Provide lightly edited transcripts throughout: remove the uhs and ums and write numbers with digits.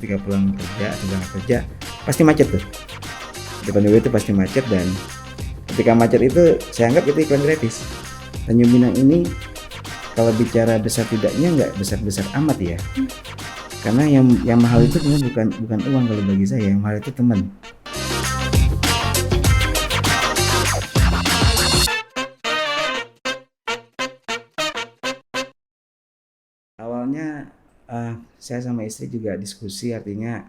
ketika pulang kerja atau berangkat kerja pasti macet tuh. Depan WW itu pasti macet, dan ketika macet itu saya anggap itu iklan gratis. Tanjung Pinang ini kalau bicara besar tidaknya nggak besar-besar amat ya. Karena yang mahal itu bukan uang kalau bagi saya, yang mahal itu teman. Awalnya saya sama istri juga diskusi, artinya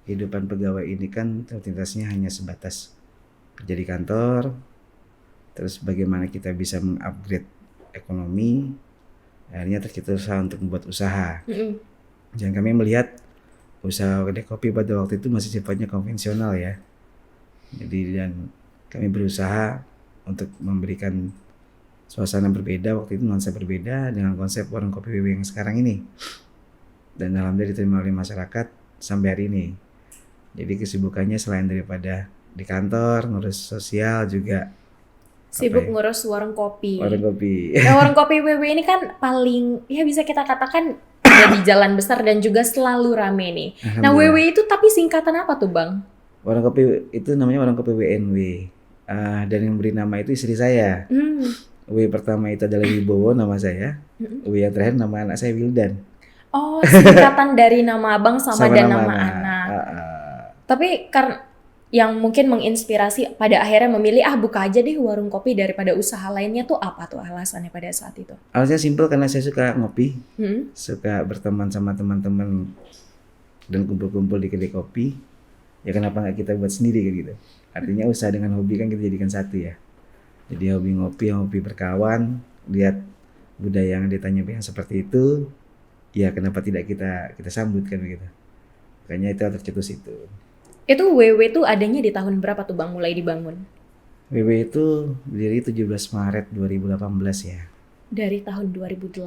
kehidupan pegawai ini kan rutinitasnya hanya sebatas kerja di kantor, terus bagaimana kita bisa mengupgrade ekonomi, akhirnya tercetuslah untuk membuat usaha. Dan kami melihat usaha kedai kopi pada waktu itu masih sifatnya konvensional ya. Jadi dan kami berusaha untuk memberikan suasana berbeda, waktu itu nuansa berbeda dengan konsep warung kopi WW yang sekarang ini. Dan alhamdulillah diterima oleh masyarakat sampai hari ini. Jadi kesibukannya selain daripada di kantor, ngurus sosial juga sibuk ngurus warung kopi. Warung kopi. Nah, warung kopi WW ini kan paling ya bisa kita katakan ada di jalan besar dan juga selalu rame nih. Nah, WW itu tapi singkatan apa tuh, Bang? Warung kopi itu namanya warung kopi WNW. Dan yang beri nama itu istri saya. W pertama itu adalah Wibowo, nama saya. W yang terakhir nama anak saya Wildan. Oh, singkatan dari nama abang sama dan nama anak. Tapi karena yang mungkin menginspirasi pada akhirnya memilih buka aja deh warung kopi daripada usaha lainnya tuh apa tuh alasannya pada saat itu? Alasannya simpel, karena saya suka ngopi, suka berteman sama teman-teman dan kumpul-kumpul di kedai kopi. Ya kenapa nggak kita buat sendiri gitu? Artinya usaha dengan hobi kan kita jadikan satu ya. Jadi hobi ngopi, hobi berkawan, lihat budaya yang ditanya yang seperti itu, ya kenapa tidak kita sambut kan begitu. Makanya itu tercetus itu. Itu WW tuh adanya di tahun berapa tuh Bang mulai dibangun? WW itu berdiri 17 Maret 2018 ya. Dari tahun 2018.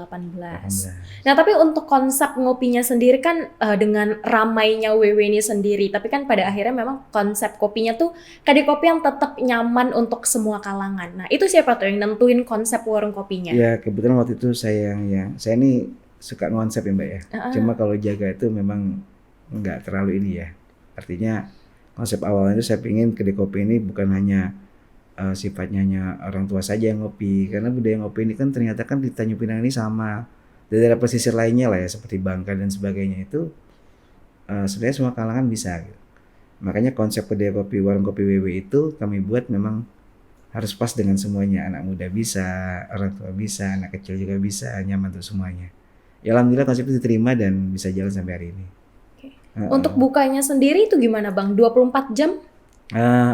Nah, tapi untuk konsep ngopinya sendiri kan dengan ramainya WW ini sendiri, tapi kan pada akhirnya memang konsep kopinya tuh kedai kopi yang tetap nyaman untuk semua kalangan. Nah, itu siapa tuh yang nentuin konsep warung kopinya? Ya, kebetulan waktu itu saya ini suka konsep ya Mbak ya. Cuma kalau jaga itu memang nggak terlalu ini ya. Artinya konsep awalnya itu saya pingin kedai kopi ini bukan hanya sifatnya hanya orang tua saja yang ngopi, karena budaya ngopi ini kan ternyata kan di Tanjung Pinang ini sama di daerah pesisir lainnya lah ya, seperti Bangka dan sebagainya itu sebenarnya semua kalangan bisa gitu. Makanya konsep kedai kopi warung kopi WW itu kami buat memang harus pas dengan semuanya, anak muda bisa, orang tua bisa, anak kecil juga bisa, nyaman untuk semuanya. Ya alhamdulillah konsep itu diterima dan bisa jalan sampai hari ini. Untuk bukanya sendiri itu gimana Bang? 24 jam?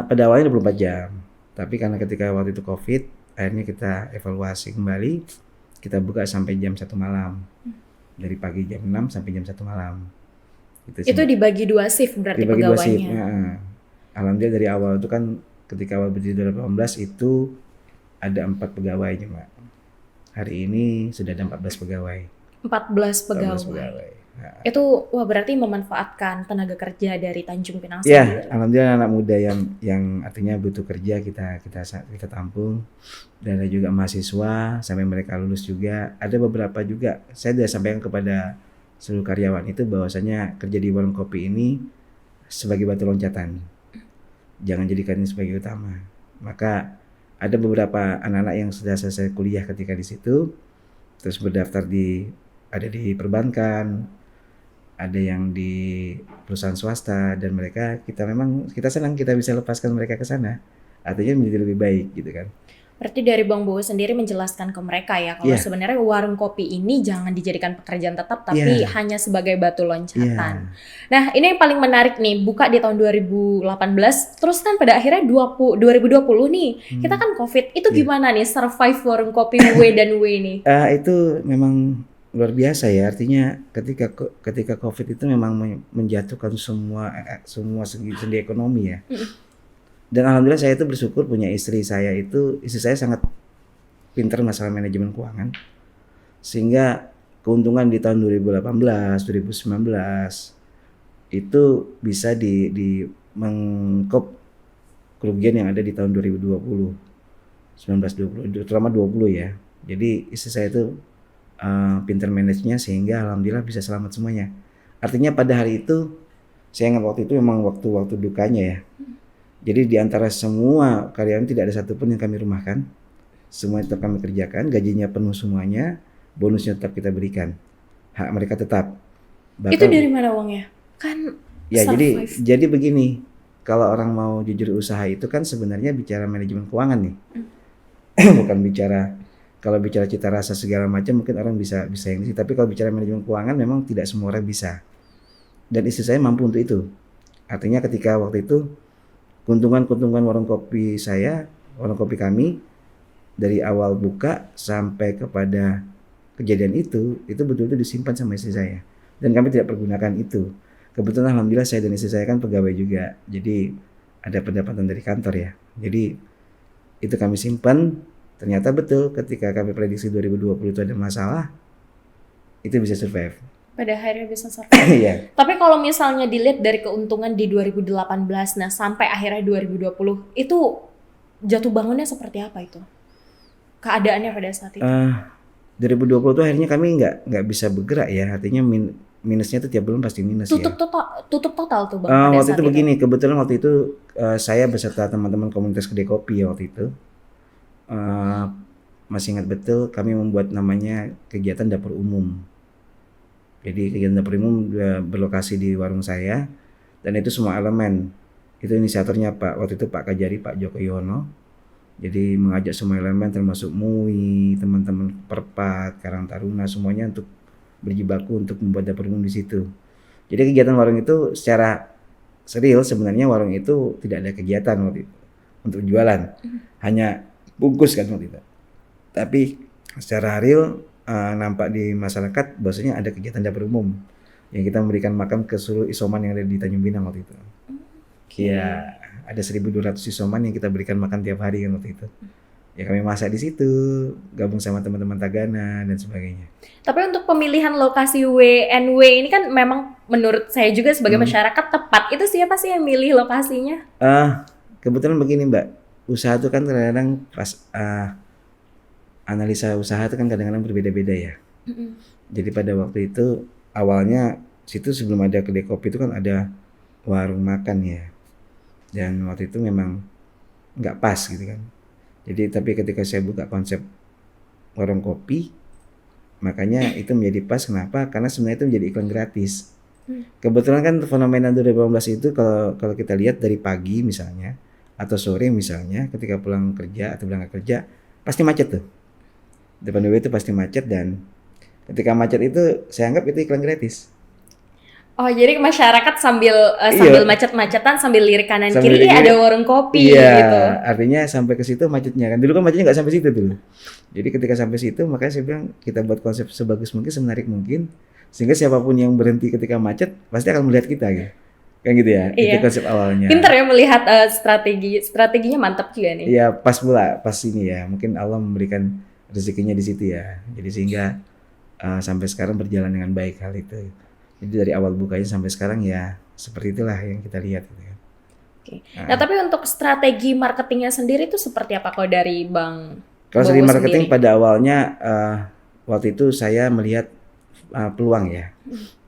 Pada awalnya 24 jam. Tapi karena ketika waktu itu COVID, akhirnya kita evaluasi kembali, kita buka sampai jam 1 malam. Dari pagi jam 6 sampai jam 1 malam. Itu dibagi 2 shift berarti dibagi pegawainya? 2 shift, alhamdulillah dari awal itu kan ketika awal berdiri 2018 itu ada 4 pegawai cuma. Hari ini sudah ada 14 pegawai. 14 pegawai. Nah. Itu berarti memanfaatkan tenaga kerja dari Tanjung Pinang sendiri. Ya, alhamdulillah anak muda yang artinya butuh kerja kita tampung, dan ada juga mahasiswa sampai mereka lulus juga. Ada beberapa juga saya sudah sampaikan kepada seluruh karyawan itu bahwasanya kerja di warung kopi ini sebagai batu loncatan. Jangan jadikan ini sebagai utama. Maka ada beberapa anak-anak yang sudah selesai kuliah ketika di situ, terus berdaftar ada di perbankan, ada yang di perusahaan swasta, dan kita senang kita bisa lepaskan mereka ke sana, artinya menjadi lebih baik gitu kan. Berarti dari Bang Bowo sendiri menjelaskan ke mereka ya kalau sebenarnya warung kopi ini jangan dijadikan pekerjaan tetap tapi hanya sebagai batu loncatan. Nah, ini yang paling menarik nih, buka di tahun 2018 terus kan pada akhirnya 2020 nih kita kan COVID. Itu gimana nih survive warung kopi W dan W ini? Itu memang luar biasa ya, artinya ketika COVID itu memang menjatuhkan semua segi ekonomi ya. Dan alhamdulillah saya itu bersyukur punya istri saya sangat pintar masalah manajemen keuangan, sehingga keuntungan di tahun 2018, 2019 itu bisa di mengkop kerugian yang ada di tahun 2020, 19, 20, terutama 20 ya. Jadi istri saya itu pintar manajenya sehingga alhamdulillah bisa selamat semuanya. Artinya pada hari itu, saya ingat waktu itu memang waktu dukanya ya. Jadi di antara semua karyawan tidak ada satupun yang kami rumahkan. Semua tetap kami kerjakan, gajinya penuh semuanya, bonusnya tetap kita berikan. Hak mereka tetap. Itu Bahkan dari mana uangnya? Kan ya survive. jadi begini, kalau orang mau jujur usaha itu kan sebenarnya bicara manajemen keuangan nih. Bukan bicara, kalau bicara cita rasa segala macam mungkin orang bisa yang ini, tapi kalau bicara manajemen keuangan memang tidak semua orang bisa. Dan istri saya mampu untuk itu. Artinya ketika waktu itu keuntungan warung kopi saya, warung kopi kami dari awal buka sampai kepada kejadian itu betul-betul disimpan sama istri saya. Dan kami tidak pergunakan itu. Kebetulan alhamdulillah saya dan istri saya kan pegawai juga. Jadi ada pendapatan dari kantor ya. Jadi itu kami simpan. Ternyata betul ketika kami prediksi 2020 itu ada masalah, itu bisa survive. Pada akhirnya bisa survive. Iya. Tapi kalau misalnya dilihat dari keuntungan di 2018, nah sampai akhirnya 2020, itu jatuh bangunnya seperti apa itu? Keadaannya pada saat itu? 2020 itu akhirnya kami nggak bisa bergerak ya. Artinya minusnya itu tiap bulan pasti minus tutup ya. Tutup total tuh Bang pada Waktu saat itu begini, kebetulan waktu itu saya beserta teman-teman komunitas kedai kopi ya waktu itu. Masih ingat betul kami membuat namanya kegiatan dapur umum. Jadi kegiatan dapur umum berlokasi di warung saya dan itu semua elemen. Itu inisiatornya waktu itu Pak Kajari, Pak Joko Yono. Jadi mengajak semua elemen termasuk MUI, teman-teman Perpat, Karang Taruna semuanya untuk berjibaku untuk membuat dapur umum di situ. Jadi kegiatan warung itu secara serius sebenarnya warung itu tidak ada kegiatan waktu itu untuk jualan. Hanya bungkus kan waktu itu. Tapi secara real nampak di masyarakat bahwasanya ada kegiatan dapur umum yang kita memberikan makan ke seluruh isoman yang ada di Tanjung Pinang waktu itu. Iya, ada 1.200 isoman yang kita berikan makan tiap hari kan waktu itu. Ya kami masak di situ, gabung sama teman-teman Tagana dan sebagainya. Tapi untuk pemilihan lokasi WNW ini kan memang menurut saya juga sebagai masyarakat tepat. Itu siapa sih yang milih lokasinya? Kebetulan begini Mbak, usaha itu kan kadang-kadang pas analisa usaha itu kan kadang-kadang berbeda-beda ya. Jadi pada waktu itu awalnya situ sebelum ada kedai kopi itu kan ada warung makan ya. Dan waktu itu memang nggak pas gitu kan. Jadi tapi ketika saya buka konsep warung kopi, makanya itu menjadi pas. Kenapa? Karena sebenarnya itu menjadi iklan gratis. Kebetulan kan fenomena 2018 itu kalau kita lihat dari pagi misalnya atau sore misalnya ketika pulang kerja atau berangkat kerja pasti macet tuh. Depan WW itu pasti macet dan ketika macet itu saya anggap itu iklan gratis. Oh jadi masyarakat sambil macet-macetan sambil lirik kanan Sambil kiri ada warung kopi iya, gitu. artinya sampai ke situ macetnya kan. Dulu kan macetnya nggak sampai situ dulu. Jadi ketika sampai situ makanya saya bilang kita buat konsep sebagus mungkin, semenarik mungkin sehingga siapapun yang berhenti ketika macet pasti akan melihat kita gitu. Kan gitu ya. Iya. Itu konsep awalnya. Pinter ya melihat strateginya mantap juga nih. Iya, pas ini ya. Mungkin Allah memberikan rezekinya di situ ya. Jadi sehingga sampai sekarang berjalan dengan baik hal itu. Jadi dari awal bukanya sampai sekarang ya seperti itulah yang kita lihat gitu ya. Oke. Nah, tapi untuk strategi marketingnya sendiri itu seperti apa kalau dari Bang? Kalau strategi marketing sendiri? pada awalnya waktu itu saya melihat peluang ya.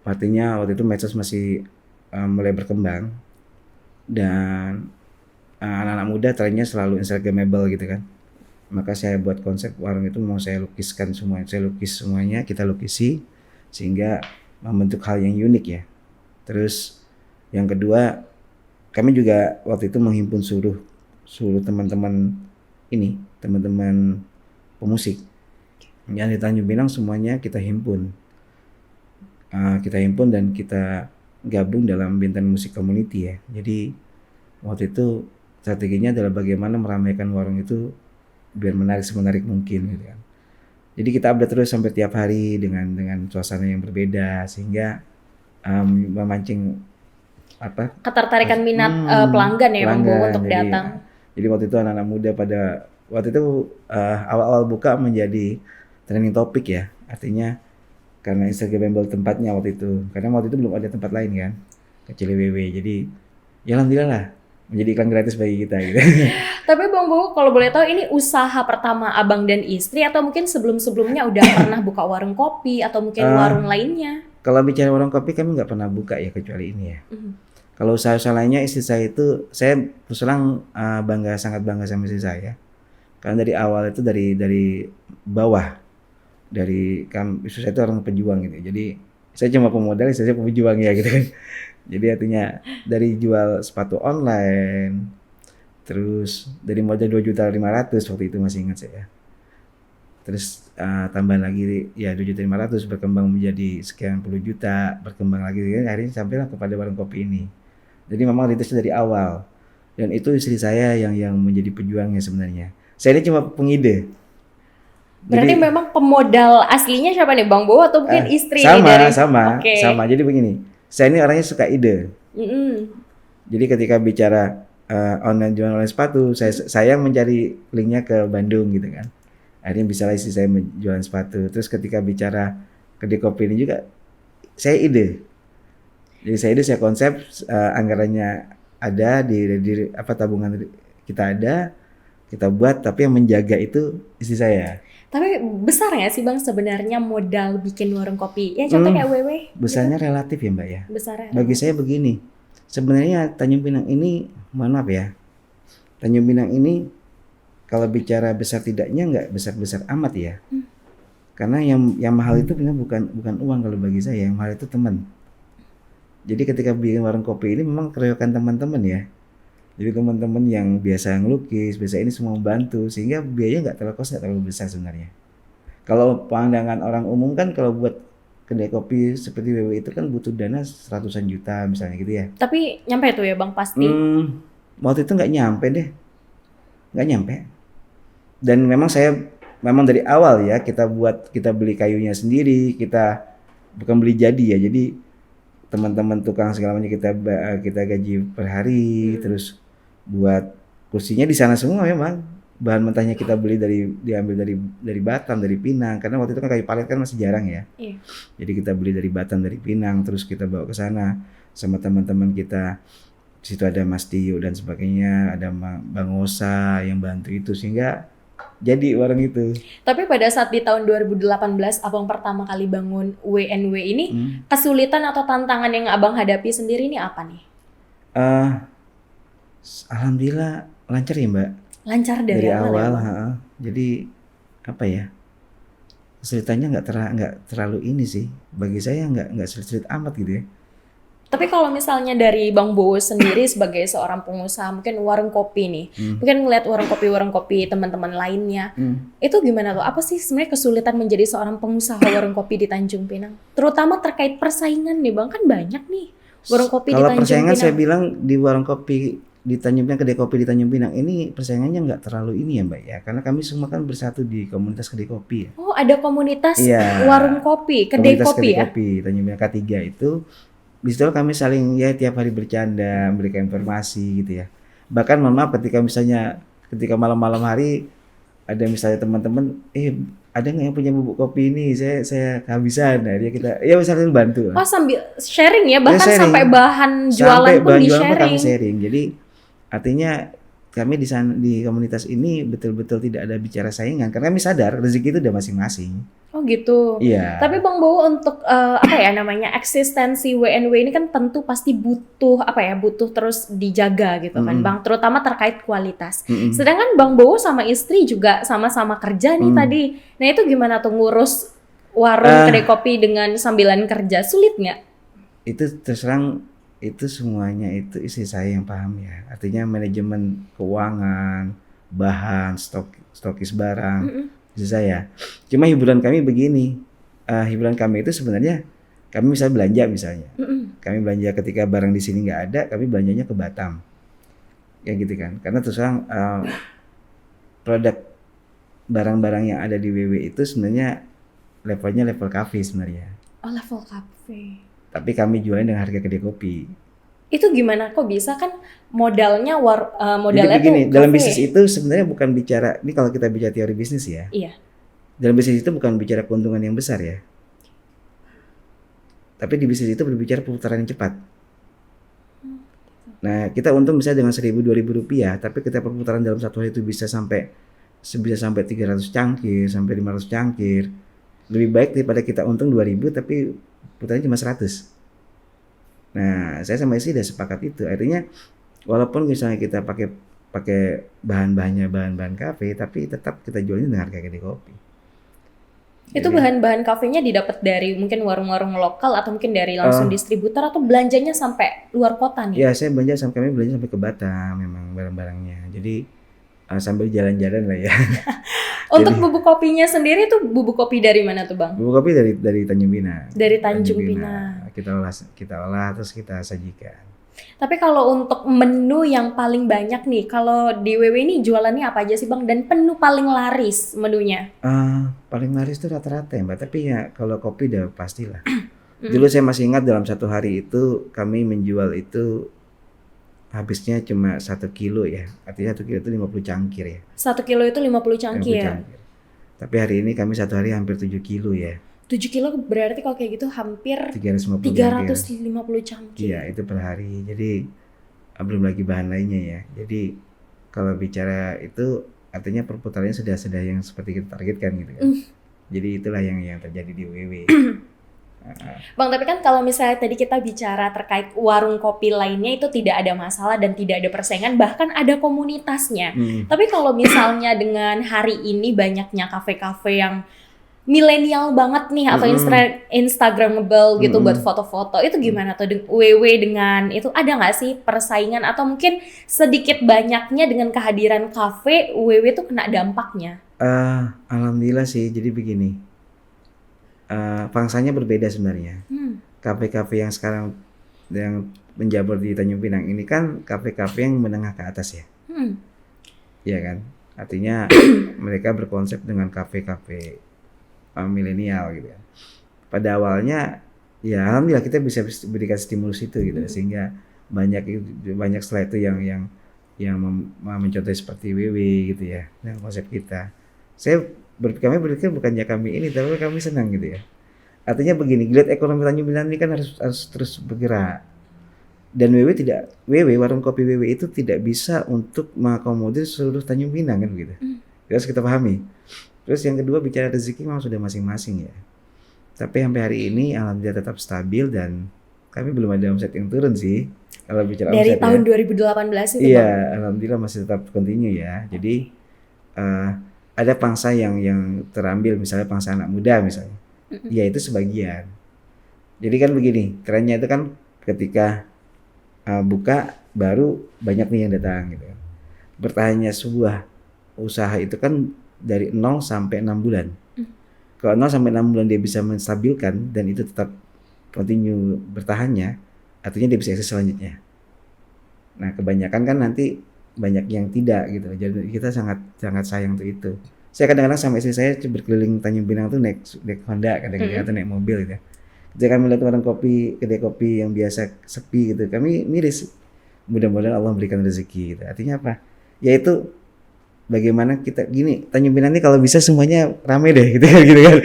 Artinya waktu itu medsos masih mulai berkembang dan anak-anak muda trennya selalu instagramable gitu kan. Maka saya buat konsep warung itu mau saya lukiskan semuanya. Saya lukis semuanya, kita lukisi sehingga membentuk hal yang unik ya. Terus yang kedua kami juga waktu itu menghimpun seluruh teman-teman pemusik yang di Tanjung Pinang semuanya kita himpun. Dan kita gabung dalam Bintan Music Community ya. Jadi waktu itu strateginya adalah bagaimana meramaikan warung itu biar semenarik mungkin gitu kan. Jadi kita update terus sampai tiap hari dengan suasana yang berbeda sehingga memancing ketertarikan minat pelanggan ya untuk datang. Jadi waktu itu anak-anak muda waktu itu awal-awal buka menjadi trending topik ya. Artinya karena instagramable tempatnya waktu itu. Karena waktu itu belum ada tempat lain kan. Kecil WW. Jadi ya alhamdulillah lah menjadi iklan gratis bagi kita gitu. Tapi Bang Bowo kalau boleh tahu ini usaha pertama Abang dan istri atau mungkin sebelum-sebelumnya udah pernah buka warung kopi atau mungkin warung lainnya? Kalau bicara warung kopi kami nggak pernah buka ya kecuali ini ya. Kalau usaha-usaha lainnya istri saya itu, saya terus terang sangat bangga sama istri saya. Karena dari awal itu dari bawah, istri saya itu orang pejuang gitu. Jadi saya cuma pemodal, istri saya pejuang ya gitu kan. Jadi artinya dari jual sepatu online, terus dari modal 2.500.000 waktu itu masih ingat saya. Terus tambahan lagi ya 2.500.000 berkembang menjadi sekian puluh juta, berkembang lagi akhirnya sampailah kepada warung kopi ini. Jadi memang rintisnya dari awal, dan itu istri saya yang menjadi pejuangnya sebenarnya. Saya ini cuma pengide. Berarti Jadi memang pemodal aslinya siapa nih, Bang Bowo atau mungkin istri nih sama dari? sama. Jadi begini, saya ini orangnya suka ide. Jadi ketika bicara online jualan online sepatu, saya mencari linknya ke Bandung gitu kan. Akhirnya bisa lah istri saya menjualan sepatu. Terus ketika bicara kedai kopi ini juga saya ide. Jadi saya konsep, anggarannya ada di tabungan kita ada, kita buat, tapi yang menjaga itu istri saya. Tapi besar nggak sih Bang sebenarnya modal bikin warung kopi? Ya contoh kayak WW. Besarnya relatif ya Mbak ya. Besarnya. Bagi saya begini, sebenarnya Tanjung Pinang ini, mohon maaf ya, Tanjung Pinang ini kalau bicara besar tidaknya nggak besar-besar amat ya. Karena yang mahal itu bukan uang kalau bagi saya, yang mahal itu teman. Jadi ketika bikin warung kopi ini memang keroyokan teman-teman ya. Jadi teman-teman yang biasa ngelukis, biasa ini semua membantu, sehingga biayanya nggak terlalu besar sebenarnya. Kalau pandangan orang umum kan kalau buat kedai kopi seperti WW itu kan butuh dana ratusan juta misalnya gitu ya. Tapi nyampe tuh ya Bang pasti? Waktu itu nggak nyampe deh, nggak nyampe. Dan memang dari awal ya kita beli kayunya sendiri, kita bukan beli jadi ya. Jadi teman-teman tukang segala macam kita gaji per hari, terus buat kursinya di sana semua memang. Bahan mentahnya kita beli diambil dari Batam, dari Pinang, karena waktu itu kan kayu palet kan masih jarang ya. Jadi kita beli dari Batam, dari Pinang, terus kita bawa ke sana sama teman-teman kita. Di situ ada Mas Tio dan sebagainya, ada Bang Osa yang bantu itu sehingga jadi warung itu. Tapi pada saat di tahun 2018 Abang pertama kali bangun WNW ini, kesulitan atau tantangan yang Abang hadapi sendiri ini apa nih? Alhamdulillah lancar ya Mbak. Lancar dari awal. Jadi apa ya? Kesulitannya nggak terlalu ini sih. Bagi saya nggak sulit-sulit amat gitu ya. Tapi kalau misalnya dari Bang Bowo sendiri sebagai seorang pengusaha, mungkin warung kopi nih, mungkin ngeliat warung kopi teman-teman lainnya, itu gimana tuh? Apa sih sebenarnya kesulitan menjadi seorang pengusaha warung kopi di Tanjung Pinang? Terutama terkait persaingan nih Bang, kan banyak nih warung kopi di Tanjung Pinang. Kalau persaingan saya bilang di warung kopi di Tanjung Pinang, kedai kopi di Tanjung Pinang ini persaingannya nggak terlalu ini ya Mbak ya, karena kami semua kan bersatu di komunitas kedai kopi ya. Oh ada komunitas warung kopi, kedai kopi ya? Kopi Tanjung Pinang K3 itu. Di situ kami saling ya tiap hari bercanda, memberikan informasi gitu ya. Bahkan mohon maaf ketika malam-malam hari ada misalnya teman-teman, ada nggak yang punya bubuk kopi ini? Saya kehabisan. Nah, kita saling bantu. Oh sambil sharing ya, bahkan sampai bahan jualan pun di-sharing. Kami sharing. Jadi artinya kami di komunitas ini betul-betul tidak ada bicara saingan karena kami sadar rezeki itu udah masing-masing. Oh gitu. Iya. Tapi Bang Bowo untuk eksistensi WNW ini kan tentu pasti butuh terus dijaga gitu kan Bang, terutama terkait kualitas. Sedangkan Bang Bowo sama istri juga sama-sama kerja nih tadi. Nah itu gimana tuh ngurus warung kedai kopi dengan sambilan kerja, sulit nggak? Itu terserang. Itu semuanya itu istri saya yang paham ya. Artinya manajemen keuangan, bahan, stokis barang, istri saya. Cuma hiburan kami begini. Hiburan kami itu sebenarnya kami bisa belanja misalnya. Kami belanja ketika barang di sini nggak ada, kami belanjanya ke Batam. Ya gitu kan. Karena terus terang produk barang-barang yang ada di WW itu sebenarnya levelnya level cafe sebenarnya. Oh level cafe. Tapi kami jualnya dengan harga kedai kopi. Itu gimana kok bisa kan modalnya modalnya jadi begini, tuh dalam bisnis itu sebenarnya bukan bicara, ini kalau kita bicara teori bisnis ya. Iya. Dalam bisnis itu bukan bicara keuntungan yang besar ya. Tapi di bisnis itu berbicara perputaran yang cepat. Nah, kita untung bisa dengan 1.000-2.000 rupiah, tapi kita perputaran dalam satu hari itu bisa sampai 300 cangkir, sampai 500 cangkir. Lebih baik daripada kita untung 2.000 tapi putarnya cuma 100. Nah, saya sama istri udah sepakat itu. Artinya walaupun misalnya kita pakai pakai bahan-bahannya bahan-bahan kafe, tapi tetap kita jualnya dengan harga kedai kopi. Itu Jadi, bahan-bahan kafenya didapat dari mungkin warung-warung lokal atau mungkin dari langsung distributor atau belanjanya sampai luar kota nih? ya saya kami belanja sampai ke Batam memang barang-barangnya. Jadi sambil jalan-jalan lah ya. Untuk Jadi bubuk kopinya sendiri tuh bubuk kopi dari mana tuh Bang? bubuk kopi dari Tanjung Pinang. Dari Tanjung Pinang. Kita olah terus kita sajikan. Tapi kalau untuk menu yang paling banyak nih, kalau di WW ini jualannya apa aja sih Bang? Dan menu paling laris menunya? Paling laris itu rata-rata ya Mbak, tapi ya kalau kopi udah pastilah. Dulu saya masih ingat dalam satu hari itu kami menjual itu habisnya cuma 1 kilo ya, artinya 1 kilo itu 50 cangkir ya. 1 kilo itu 50 50 cangkir. cangkir. Tapi hari ini kami satu hari hampir 7 kilo ya, 7 kilo berarti kalau kayak gitu hampir 350 cangkir. 350 cangkir. Iya itu per hari, jadi belum lagi bahan lainnya ya. Jadi kalau bicara itu artinya perputarannya sudah yang seperti kita targetkan gitu kan. Jadi itulah yang terjadi di WW. Bang, tapi kan kalau misalnya tadi kita bicara terkait warung kopi lainnya itu tidak ada masalah dan tidak ada persaingan, bahkan ada komunitasnya. Tapi kalau misalnya dengan hari ini banyaknya kafe-kafe yang milenial banget nih atau instagramable gitu buat foto-foto, itu gimana tuh WW dengan itu, ada nggak sih persaingan atau mungkin sedikit banyaknya dengan kehadiran kafe WW tuh kena dampaknya? Alhamdulillah sih, jadi begini. Pangsanya berbeda sebenarnya. Kafe-kafe yang sekarang yang menjamur di Tanjung Pinang ini kan kafe-kafe yang menengah ke atas ya. Iya kan? Artinya mereka berkonsep dengan kafe-kafe milenial gitu kan. Pada awalnya ya alhamdulillah kita bisa berikan stimulus itu gitu, sehingga banyak setelah itu yang mencontoh seperti WW gitu ya, dengan konsep kita. Kami berpikir bukannya kami ini, tapi kami senang gitu ya. Artinya begini, geliat ekonomi Tanjung Pinang ini kan harus terus bergerak. Dan WW warung kopi WW itu tidak bisa untuk mengakomodir seluruh Tanjung Pinang kan begitu. Harus kita pahami. Terus yang kedua, bicara rezeki memang sudah masing-masing ya. Tapi sampai hari ini alhamdulillah tetap stabil dan kami belum ada omset yang turun sih. Kalau bicara dari omset tahun ya. 2018 itu Iya, Bang? alhamdulillah masih tetap continue ya. Jadi ada pangsa yang terambil, misalnya pangsa anak muda misalnya. Ya itu sebagian. Jadi kan begini, kerennya itu kan ketika buka baru banyak nih yang datang gitu kan. Bertahannya sebuah usaha itu kan dari 0 sampai 6 bulan. Kalau 0 sampai 6 bulan dia bisa menstabilkan dan itu tetap continue bertahannya, artinya dia bisa eksis selanjutnya. Nah, kebanyakan kan nanti banyak yang tidak gitu. Jadi kita sangat sayang untuk itu. Saya kadang-kadang sama istri saya berkeliling Tanjung Pinang tuh naik Honda kadang-kadang atau naik mobil gitu. Ketika kami lihat warung kopi, kedai kopi yang biasa sepi gitu, kami miris. Mudah-mudahan Allah memberikan rezeki gitu. Artinya apa? Yaitu bagaimana kita gini, Tanjung Pinang ini kalau bisa semuanya rame deh gitu kan.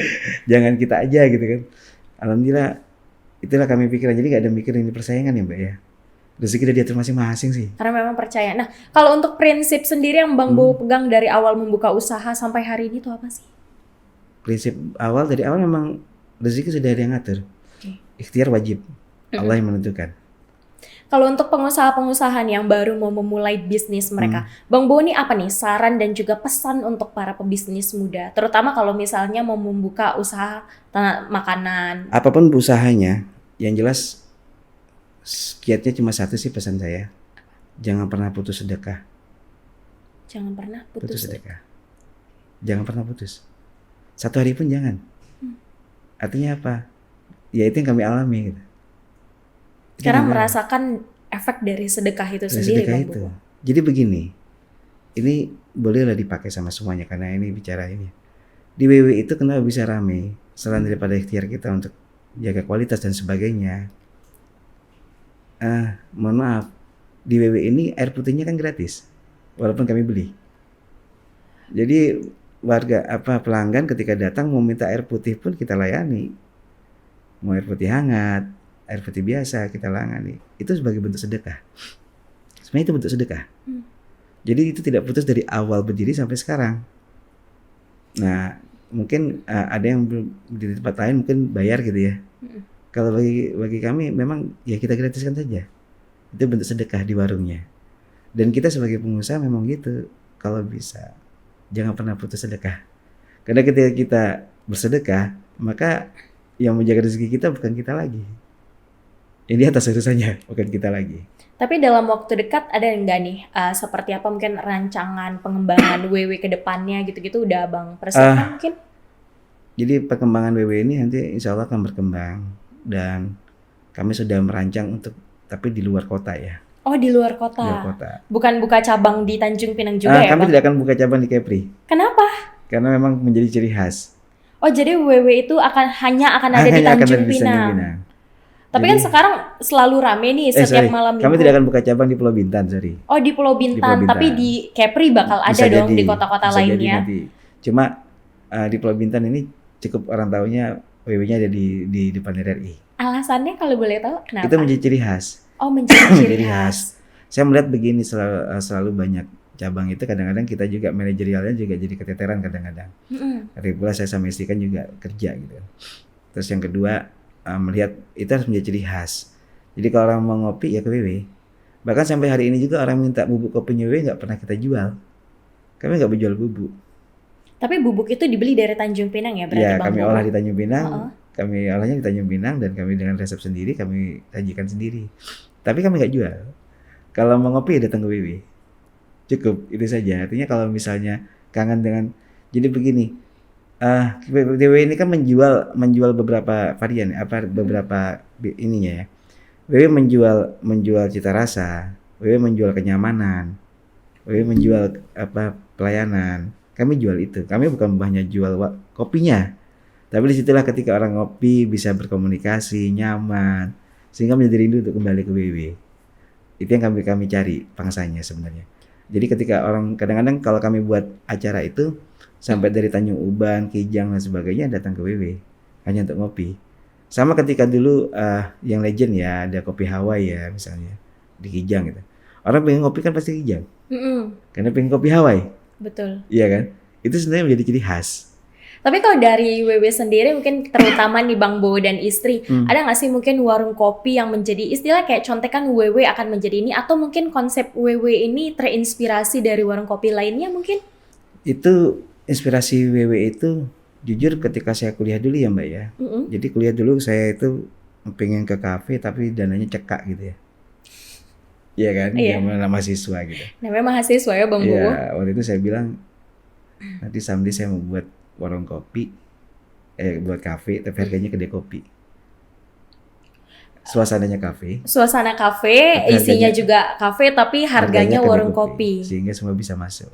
Jangan kita aja gitu kan. Alhamdulillah itulah kami pikiran. Jadi gak ada mikir ini persaingan ya Mbak ya. Rezeki udah diatur masing-masing sih. Karena memang percaya. Nah, kalau untuk prinsip sendiri yang Bang Bowo pegang dari awal membuka usaha sampai hari ini itu apa sih? Prinsip dari awal memang rezeki sudah ada yang ngatur. Ikhtiar wajib. Allah yang menentukan. Kalau untuk pengusaha-pengusaha yang baru mau memulai bisnis mereka, Bang Bowo ini apa nih saran dan juga pesan untuk para pebisnis muda? Terutama kalau misalnya mau membuka usaha makanan. Apapun usahanya, yang jelas kiatnya cuma satu sih pesan saya. Jangan pernah putus sedekah. Jangan pernah putus sedekah. Jangan pernah putus. Satu hari pun jangan. Artinya apa? Ya itu yang kami alami gitu. Sekarang merasakan efek dari sedekah itu sendiri Bang Bowo. Jadi begini. Ini bolehlah dipakai sama semuanya karena ini bicara ini. Di WW itu kenapa bisa rame? Selain daripada ikhtiar kita untuk jaga kualitas dan sebagainya. Mohon maaf, di WW ini air putihnya kan gratis, walaupun kami beli. Jadi pelanggan ketika datang mau minta air putih pun kita layani. Mau air putih hangat, air putih biasa kita layani. Itu sebagai bentuk sedekah. Sebenarnya itu bentuk sedekah. Jadi itu tidak putus dari awal berdiri sampai sekarang. Nah, mungkin ada yang di tempat lain mungkin bayar gitu ya. Kalau bagi kami memang ya kita gratiskan saja. Itu bentuk sedekah di warungnya. Dan kita sebagai pengusaha memang gitu. Kalau bisa jangan pernah putus sedekah. Karena ketika kita bersedekah, maka yang menjaga rezeki kita bukan kita lagi. Ini atas urusannya, bukan kita lagi. Tapi dalam waktu dekat ada nggak nih seperti apa mungkin rancangan pengembangan WW ke depannya gitu-gitu udah Abang persiapkan mungkin? Jadi perkembangan WW ini nanti insya Allah akan berkembang dan kami sudah merancang untuk tapi di luar kota ya. Oh di luar kota. Di luar kota. Bukan buka cabang di Tanjung Pinang juga ya Kami Bang? tidak akan buka cabang di Kepri. Kenapa? Karena memang menjadi ciri khas. Oh jadi WW itu hanya akan ada di Hanya akan Tanjung ada di Tanjung Pinang. Pinang. Tapi kan sekarang selalu rame nih setiap malam Kami minggu. tidak akan buka cabang di Pulau Bintan, sorry. Oh di Pulau Bintan, Pulau Bintan. tapi di Kepri bakal ada Bisa dong jadi, di kota-kota bisa jadi lainnya. nanti. Cuma di Pulau Bintan ini cukup orang tahunya WW-nya ada di depan RRI. Alasannya kalau boleh tahu kenapa? Itu menjadi ciri khas. Oh menjadi ciri Ciri khas. Saya melihat begini selalu banyak cabang itu kadang-kadang kita juga manajerialnya juga jadi keteteran kadang-kadang. Tapi pula saya sama istri kan juga kerja gitu. Terus yang kedua melihat itu harus menjadi ciri khas. Jadi kalau orang mau ngopi ya ke WW. Bahkan sampai hari ini juga orang minta bubuk kopinya WW nggak pernah kita jual. Kami nggak menjual bubuk. Tapi bubuk itu dibeli dari Tanjung Pinang ya berarti Ya, Bang kami Bowo? olah di Tanjung Pinang. Kami olahnya di Tanjung Pinang dan kami dengan resep sendiri kami sajikan sendiri. Tapi kami nggak jual. Kalau mau ngopi ya datang ke WW. Cukup itu saja. Artinya kalau misalnya kangen dengan jadi begini. WW ini kan menjual beberapa varian beberapa ininya ya. WW menjual cita rasa, WW menjual kenyamanan, WW menjual pelayanan. Kami jual itu. Kami bukan hanya jual kopinya. Tapi disitulah ketika orang ngopi bisa berkomunikasi nyaman sehingga menjadi rindu untuk kembali ke WW. Itu yang kami cari pangsanya sebenarnya. Jadi ketika orang kadang-kadang kalau kami buat acara itu sampai dari Tanjung Uban, Kijang dan sebagainya datang ke WW hanya untuk ngopi. Sama ketika dulu yang legend ya ada kopi Hawaii ya misalnya di Kijang gitu. Orang pengen ngopi kan pasti Kijang. Karena pengen kopi Hawaii. Betul. Iya kan? Itu sebenarnya menjadi ciri khas. Tapi kalau dari WW sendiri mungkin terutama nih Bang Bowo dan istri, ada nggak sih mungkin warung kopi yang menjadi istilah kayak contekan WW akan menjadi ini atau mungkin konsep WW ini terinspirasi dari warung kopi lainnya mungkin? Itu inspirasi WW itu jujur ketika saya kuliah dulu ya Mbak ya. Jadi kuliah dulu saya itu pengen ke kafe tapi dananya cekak gitu ya. Iya kan? Iya. Namanya mahasiswa gitu. Namanya mahasiswa ya Bang Bowo? Iya, waktu itu saya bilang nanti someday saya mau buat warung kopi, buat kafe tapi harganya kedai kopi. Suasananya kafe. Suasana kafe, isinya juga kafe tapi harganya warung kopi. Sehingga semua bisa masuk.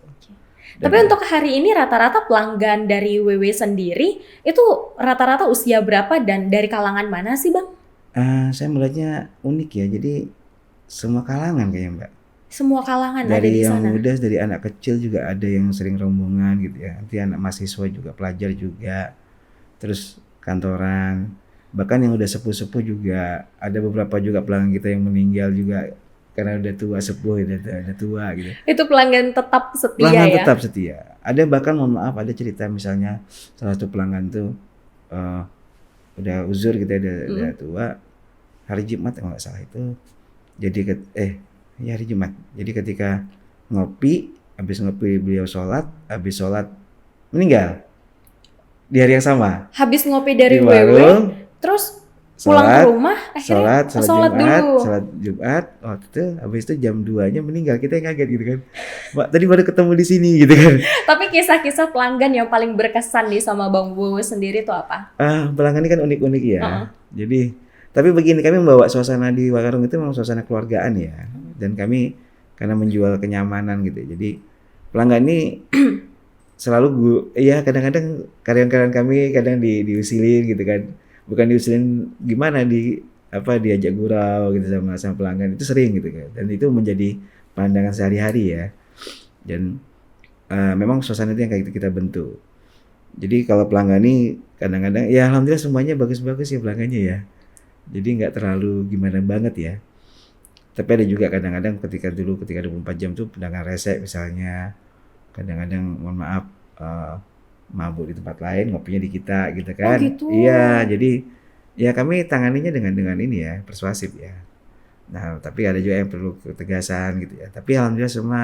Tapi untuk hari ini rata-rata pelanggan dari WW sendiri itu rata-rata usia berapa dan dari kalangan mana sih Bang? Saya melihatnya unik ya, jadi semua kalangan kayaknya Mbak. Semua kalangan ada Dari di yang sana. muda, dari anak kecil juga ada yang sering rombongan gitu ya. Nanti anak mahasiswa juga, pelajar juga. Terus kantoran. Bahkan yang udah sepuh-sepuh juga. Ada beberapa juga pelanggan kita yang meninggal juga karena udah tua, sepuh udah tua gitu. Itu pelanggan tetap setia Pelanggan ya? tetap setia. Ada bahkan mohon maaf ada cerita misalnya salah satu pelanggan tuh udah uzur gitu ya, udah tua. Hari Jumat kalau nggak salah itu. Jadi ya hari Jumat. Jadi ketika habis ngopi beliau sholat, habis sholat meninggal di hari yang sama. Habis ngopi dari Di WW, warung, terus pulang ke rumah, akhirnya sholat dulu. Sholat Jumat, waktu itu habis itu jam 2-nya meninggal. Kita yang kaget gitu kan. Mbak tadi baru ketemu di sini gitu kan. Tapi kisah-kisah pelanggan yang paling berkesan nih sama Bang Bowo sendiri tuh apa? Pelanggan ini kan unik-unik ya. Jadi tapi begini, kami membawa suasana di warung itu memang suasana keluargaan ya. Dan kami karena menjual kenyamanan gitu. Jadi pelanggan ini selalu kadang-kadang karyawan-karyawan kami kadang diusilin gitu kan. Bukan diusilin gimana diajak gurau gitu sama pelanggan itu sering gitu kan. Dan itu menjadi pandangan sehari-hari ya. Dan memang suasana itu yang kayak kita bentuk. Jadi kalau pelanggan ini kadang-kadang ya alhamdulillah semuanya bagus-bagus ya pelanggannya ya. Jadi nggak terlalu gimana banget ya. Tapi ada juga kadang-kadang ketika 24 jam tuh pelanggan rese misalnya. Kadang-kadang mohon maaf mabuk di tempat lain, ngopinya di kita gitu kan. Oh gitu. Iya, jadi Ya kami tanganinya dengan ini ya, persuasif ya. Nah, tapi ada juga yang perlu ketegasan gitu ya. Tapi alhamdulillah semua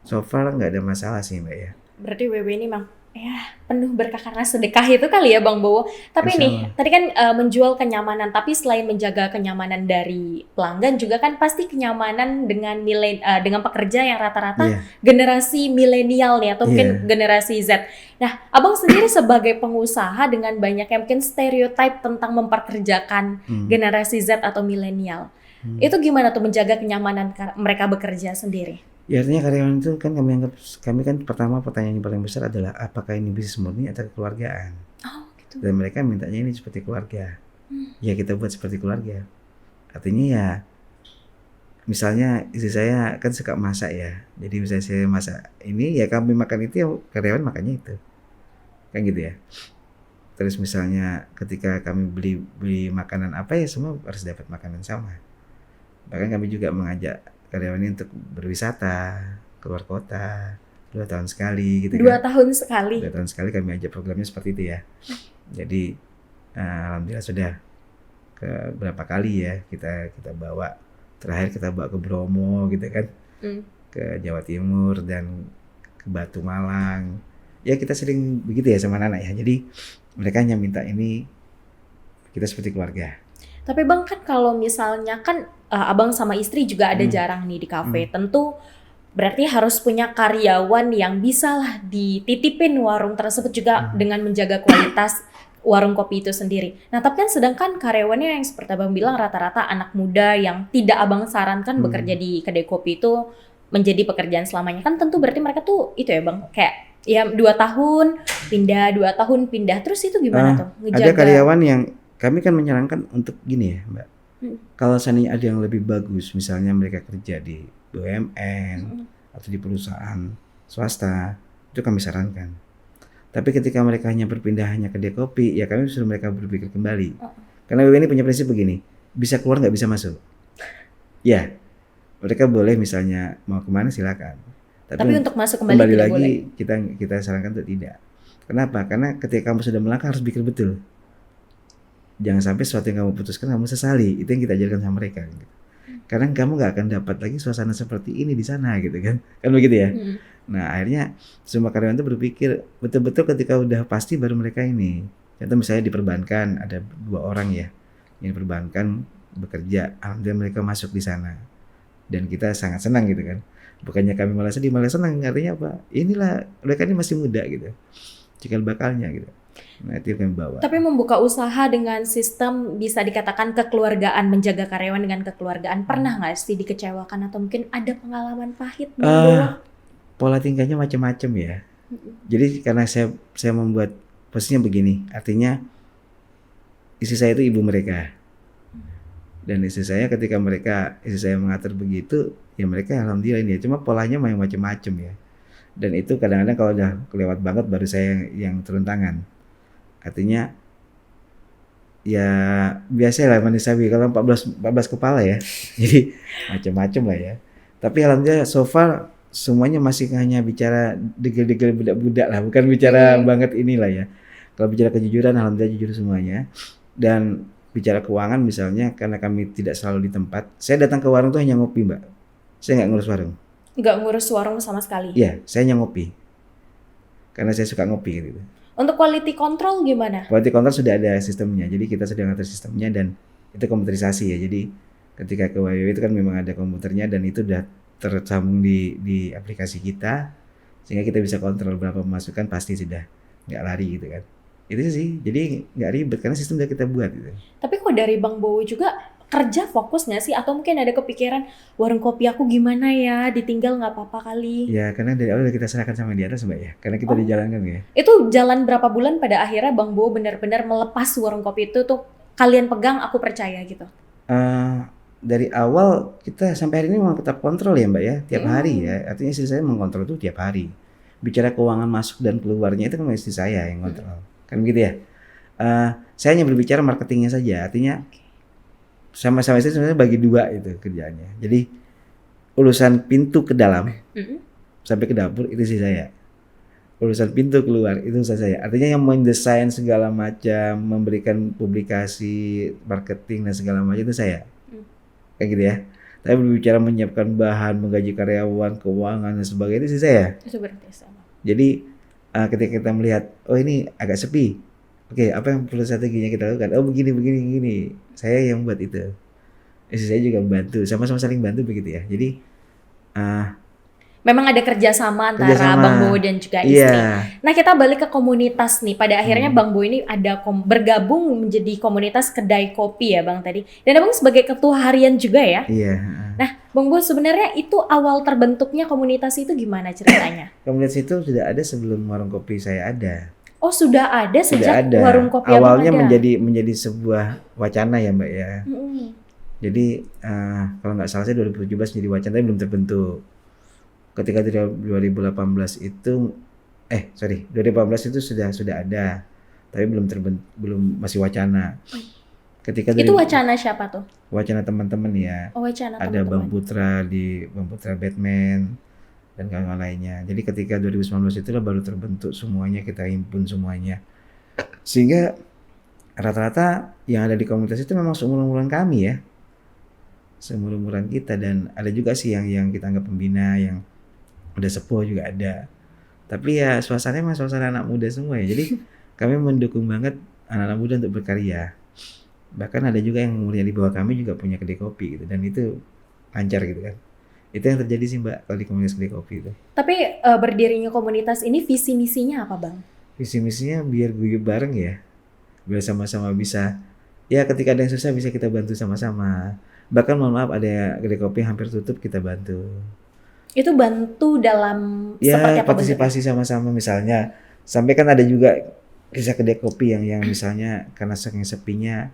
so far nggak ada masalah sih Mbak ya. Berarti WW ini memang ya penuh berkah karena sedekah itu kali ya Bang Bowo. Tapi Insya nih, Allah. tadi kan menjual kenyamanan, tapi selain menjaga kenyamanan dari pelanggan juga kan pasti kenyamanan dengan pekerja yang rata-rata Iya, generasi milenial nih atau mungkin iya. generasi Z. Nah, Abang sendiri sebagai pengusaha dengan banyak yang mungkin stereotip tentang memperkerjakan Hmm, generasi Z atau milenial. hmm. Itu gimana tuh menjaga kenyamanan mereka bekerja sendiri? Ya artinya karyawan itu kan kami kan pertama pertanyaan yang paling besar adalah apakah ini bisnis murni atau kekeluargaan. Oh, gitu. Dan mereka mintanya ini seperti keluarga. Hmm. Ya kita buat seperti keluarga. Artinya ya misalnya istri saya kan suka masak ya. Jadi misalnya saya masak ini ya kami makan itu ya karyawan makannya itu. Kan gitu ya. Terus misalnya ketika kami beli makanan apa ya semua harus dapat makanan sama. Bahkan kami juga mengajak karyawan ini untuk berwisata keluar kota 2 tahun sekali gitu 2 kan. tahun sekali. 2 tahun sekali kami ajak programnya seperti itu ya. Jadi alhamdulillah sudah ke berapa kali ya kita bawa. Terakhir kita bawa ke Bromo gitu kan, Hmm. ke Jawa Timur dan ke Batu Malang. Ya kita sering begitu ya sama anak ya. Jadi mereka hanya minta ini kita seperti keluarga. Tapi Bang kan kalau misalnya kan Abang sama istri juga ada Hmm. jarang nih di kafe. Hmm. Tentu berarti harus punya karyawan yang bisa lah dititipin warung tersebut juga dengan menjaga kualitas warung kopi itu sendiri. Nah, tapi kan sedangkan karyawannya yang seperti Abang bilang rata-rata anak muda yang tidak Abang sarankan bekerja di kedai kopi itu menjadi pekerjaan selamanya. Kan tentu berarti mereka tuh itu ya Bang, kayak ya 2 tahun pindah, 2 tahun pindah. Terus itu gimana tuh Ada ngejaga? karyawan yang kami kan menyarankan untuk gini ya Mbak. Hmm. Kalau seandainya ada yang lebih bagus, misalnya mereka kerja di BUMN atau di perusahaan swasta, itu kami sarankan. Tapi ketika mereka hanya berpindah hanya kedai kopi, ya kami suruh mereka berpikir kembali. Karena WW ini punya prinsip begini, bisa keluar nggak bisa masuk. Ya, mereka boleh misalnya mau kemana silakan. Tapi untuk masuk kembali kembali tidak lagi boleh. kita sarankan untuk tidak. Kenapa? Karena ketika kamu sudah melangkah harus pikir betul. Jangan sampai sesuatu yang kamu putuskan kamu sesali. Itu yang kita ajarkan sama mereka. Gitu. Karena kamu nggak akan dapat lagi suasana seperti ini di sana gitu kan. Kan begitu ya. Nah akhirnya semua karyawan itu berpikir betul-betul ketika udah pasti baru mereka ini. Contoh misalnya di perbankan ada 2 orang ya yang di perbankan bekerja. Alhamdulillah mereka masuk di sana dan kita sangat senang gitu kan. Bukannya kami malah sedih malah senang. Artinya apa? Inilah mereka ini masih muda gitu. Cikal bakalnya gitu. Nah itu yang kami bawa. Tapi membuka usaha dengan sistem bisa dikatakan kekeluargaan, menjaga karyawan dengan kekeluargaan, pernah nggak sih dikecewakan atau mungkin ada pengalaman pahit Bang Bowo? Pola tingkahnya macam-macam ya. Jadi karena saya membuat posisinya begini, artinya istri saya itu ibu mereka. Dan istri saya ketika istri saya mengatur begitu, ya mereka alhamdulillah ini ya. Cuma polanya macam-macam ya. Dan itu kadang-kadang kalau udah kelewat banget baru saya yang turun tangan. Artinya ya biasa lah manusiawi kalau 14 kepala ya. Jadi macam-macam lah ya. Tapi alhamdulillah so far semuanya masih hanya bicara degil-degil budak-budak lah, bukan bicara banget inilah ya. Kalau bicara kejujuran alhamdulillah jujur semuanya. Dan bicara keuangan misalnya karena kami tidak selalu di tempat. Saya datang ke warung tuh hanya ngopi, Mbak. Saya nggak ngurus warung. Nggak ngurus warung sama sekali? Iya, saya hanya ngopi. Karena saya suka ngopi gitu. Untuk quality control gimana? Quality control sudah ada sistemnya, jadi kita sudah ngatur sistemnya dan itu komputerisasi ya. Jadi ketika ke WW itu kan memang ada komputernya dan itu udah tersambung di aplikasi kita sehingga kita bisa kontrol berapa pemasukan pasti sudah nggak lari gitu kan. Itu sih, jadi nggak ribet karena sistem udah kita buat gitu. Tapi kok dari Bang Bowo juga kerja fokus nggak sih? Atau mungkin ada kepikiran warung kopi aku gimana ya, ditinggal nggak apa-apa kali? Ya karena dari awal udah kita serahkan sama di atas Mbak ya, karena kita dijalankan ya. Itu jalan berapa bulan pada akhirnya Bang Bowo benar-benar melepas warung kopi itu tuh kalian pegang, aku percaya gitu? Dari awal kita sampai hari ini memang tetap kontrol ya Mbak ya, tiap hari ya. Artinya istri saya mengkontrol itu tiap hari. Bicara keuangan masuk dan keluarnya itu kan istri saya yang kontrol. Kan begitu ya. Saya hanya berbicara marketingnya saja. Artinya sama-sama istri sebenarnya bagi 2 itu kerjaannya. Jadi urusan pintu ke dalam sampai ke dapur itu istri saya. urusan pintu keluar itu urusan saya. Artinya yang mendesain segala macam, memberikan publikasi, marketing dan segala macam itu saya. Kayak gitu ya. Tapi berbicara menyiapkan bahan, menggaji karyawan, keuangan dan sebagainya itu sih saya. Itu berarti sama. Jadi ketika kita melihat, oh ini agak sepi, oke, apa yang perlu strateginya kita lakukan? Oh begini. Saya yang buat itu. Istri saya juga membantu, sama-sama saling bantu begitu ya. Jadi memang ada kerjasama antara kerjasama. Bang Bowo dan juga istri. Iya. Nah kita balik ke komunitas nih. Pada akhirnya Bang Bowo ini ada bergabung menjadi komunitas kedai kopi ya Bang tadi. Dan Abang sebagai ketua harian juga ya. Iya. Nah Bang Bowo sebenarnya itu awal terbentuknya komunitas itu gimana ceritanya? Komunitas itu sudah ada sebelum warung kopi saya ada. Oh sudah ada Sudah sejak ada. warung kopi Awalnya Abang ada. menjadi sebuah wacana ya Mbak ya. Jadi kalau nggak salah saya 2017 jadi wacana tapi belum terbentuk. Ketika 2018 itu 2018 itu sudah ada tapi belum masih wacana. Ketika Itu wacana siapa tuh? Wacana teman-teman ya. Oh wacana Ada teman-teman. Bang Putra Batman dan kawan-kawan lainnya. Jadi ketika 2019 itulah baru terbentuk semuanya, kita himpun semuanya. Sehingga rata-rata yang ada di komunitas itu memang seumuran kami ya. Seumuran kita, dan ada juga sih yang kita anggap pembina, yang udah sepuh juga ada. Tapi ya suasananya memang suasana anak muda semua ya. Jadi kami mendukung banget anak-anak muda untuk berkarya. Bahkan ada juga yang umurnya di bawah kami juga punya kedai kopi gitu, dan itu lancar gitu kan. Itu yang terjadi sih Mbak kalau di komunitas kedai kopi itu. Tapi berdirinya komunitas ini visi misinya apa Bang? Visi misinya biar guyup bareng ya. Biar sama-sama bisa, ya ketika ada yang susah bisa kita bantu sama-sama. Bahkan mohon maaf ada kedai kopi yang hampir tutup kita bantu. Itu bantu dalam seperti Ya apa partisipasi sama-sama, misalnya sampai kan ada juga kisah kedai kopi yang misalnya karena saking sepinya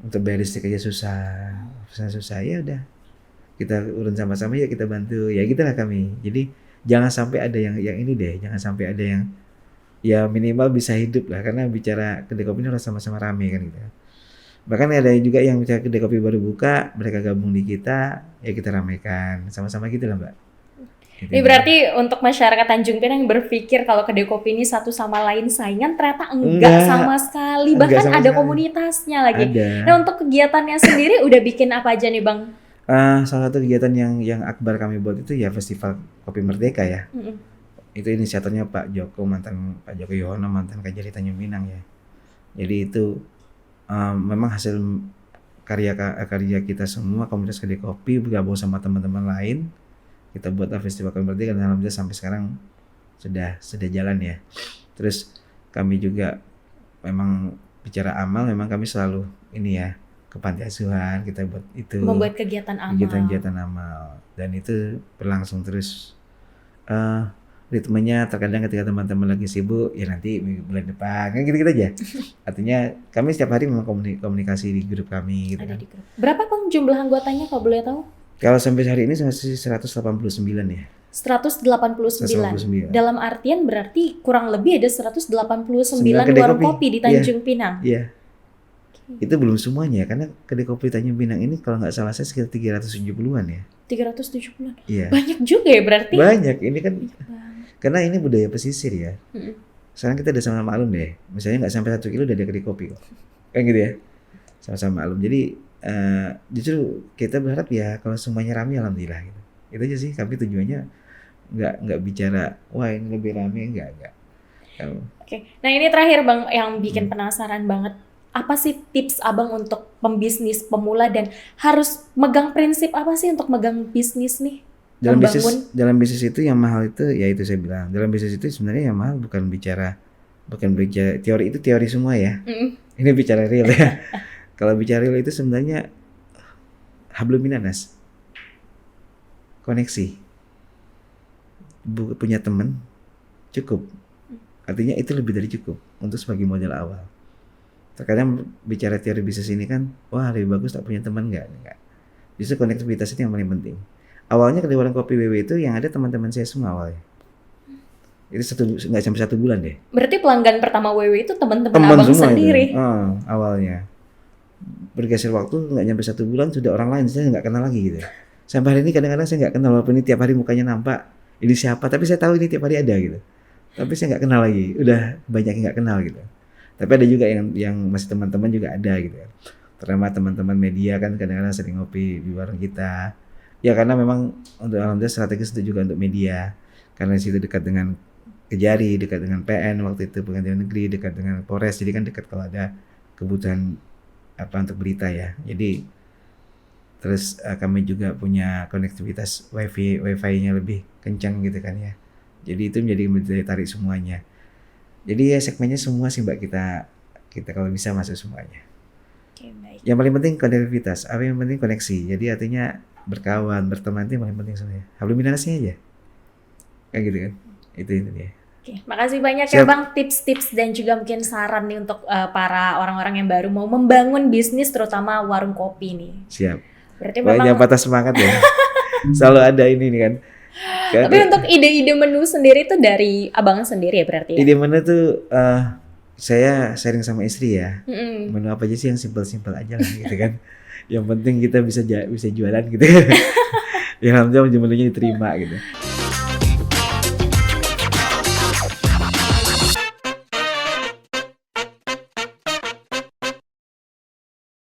untuk bayar listrik aja susah ya udah kita urun sama-sama ya, kita bantu ya, gitulah kami. Jadi jangan sampai ada yang ini deh, jangan sampai ada yang ya minimal bisa hidup lah, karena bicara kedai kopi ini harus sama-sama rame kan gitu. Bahkan ada juga yang bicara kedai kopi baru buka, mereka gabung di kita, ya kita ramaikan sama-sama gitu lah Mbak. Gitu. Ini berarti untuk masyarakat Tanjung Pinang yang berpikir kalau kedai kopi ini satu sama lain saingan, ternyata enggak sama sekali. Bahkan sama ada sekali. komunitasnya lagi. Ada. Nah untuk kegiatannya sendiri udah bikin apa aja nih Bang? Salah satu kegiatan yang akbar kami buat itu ya Festival Kopi Merdeka ya. Itu inisiatornya Pak Joko Yono, mantan Kajari Tanjung Pinang ya. Jadi itu memang hasil karya kita semua, komunitas kedai kopi bergabung sama teman-teman lain. Kita buatlah Festival Kopi Merdeka dan alhamdulillah sampai sekarang sudah jalan ya. Terus kami juga memang bicara amal, memang kami selalu ini ya ke panti asuhan, kita buat itu, membuat kegiatan amal, dan itu berlangsung terus. Ritmenya terkadang ketika teman-teman lagi sibuk ya nanti bulan depan kan gitu aja. Artinya kami setiap hari memang komunikasi di grup kami gitu. Ada di grup. Berapa Bang jumlah anggotanya kalau boleh tahu? Kalau sampai hari ini masih 189 ya. 189. Dalam artian berarti kurang lebih ada 189 warung kopi di Tanjung Pinang. Iya. Itu belum semuanya, karena kedai kopi Tanjung Pinang ini kalau nggak salah saya sekitar 370-an ya. 370-an. Iya. Banyak juga ya berarti. Banyak. Ini kan karena ini budaya pesisir ya. Sekarang kita udah sama-sama maklum deh. Misalnya nggak sampai 1 kilo udah ada kedai kopi kok. Kan gitu ya. Sama-sama maklum. Jadi justru kita berharap ya kalau semuanya ramai alhamdulillah gitu. Itu aja sih, kami tujuannya nggak bicara wah ini lebih ramai, enggak. Oke. Nah ini terakhir Bang yang bikin penasaran banget. Apa sih tips Abang untuk pembisnis pemula dan harus megang prinsip apa sih untuk megang bisnis nih? Dalam bisnis itu yang mahal itu ya itu saya bilang. Dalam bisnis itu sebenarnya yang mahal bukan bicara teori, itu teori semua ya. Ini bicara real ya. Kalau bicara real itu sebenarnya hablum minanas. Koneksi. Punya teman cukup. Artinya itu lebih dari cukup untuk sebagai modal awal. Terkadang bicara teori bisnis ini kan, wah lebih bagus tak punya teman, enggak. Justru konektivitas itu yang paling penting. Awalnya ke warung kopi WW itu yang ada teman-teman saya semua awalnya. Itu nggak sampai 1 bulan deh. Berarti pelanggan pertama WW itu teman-teman Abang sendiri. Awalnya. Bergeser waktu nggak nyampe 1 bulan sudah orang lain, saya nggak kenal lagi gitu. Sampai hari ini kadang-kadang saya nggak kenal, walaupun ini tiap hari mukanya nampak, ini siapa, tapi saya tahu ini tiap hari ada gitu. Tapi saya nggak kenal lagi, udah banyak yang nggak kenal gitu. Tapi ada juga yang masih teman-teman juga ada gitu ya. Terutama teman-teman media kan kadang-kadang sering ngopi di warung kita. Ya karena memang untuk alhamdulillah strategis itu juga untuk media. Karena di situ dekat dengan Kejari, dekat dengan PN waktu itu Pengadilan Negeri, dekat dengan Polres. Jadi kan dekat kalau ada kebutuhan apa untuk berita ya. Jadi terus kami juga punya konektivitas wifi-nya lebih kencang gitu kan ya. Jadi itu menjadi daya tarik semuanya. Jadi ya segmennya semua sih Mbak, kita kalau bisa masuk semuanya. Oke, baik. Yang paling penting konektivitas, apa yang penting koneksi. Jadi artinya berkawan, berteman itu yang paling penting sebenarnya. Habilitasnya aja. Kayak gitu kan. Itu dia. Oke, makasih banyak ya Siap. Bang, tips-tips dan juga mungkin saran nih untuk para orang-orang yang baru mau membangun bisnis terutama warung kopi nih. Siap. Berarti Pokoknya memang patah semangat ya. Selalu ada ini nih kan. tapi untuk ide-ide menu sendiri itu dari Abang sendiri ya berarti ya? Ide mana tuh saya sharing sama istri ya. Mm-mm. Menu apa aja sih yang simpel-simpel aja lah gitu kan. Yang penting kita bisa jualan gitu. Ya alhamdulillah menunya diterima gitu.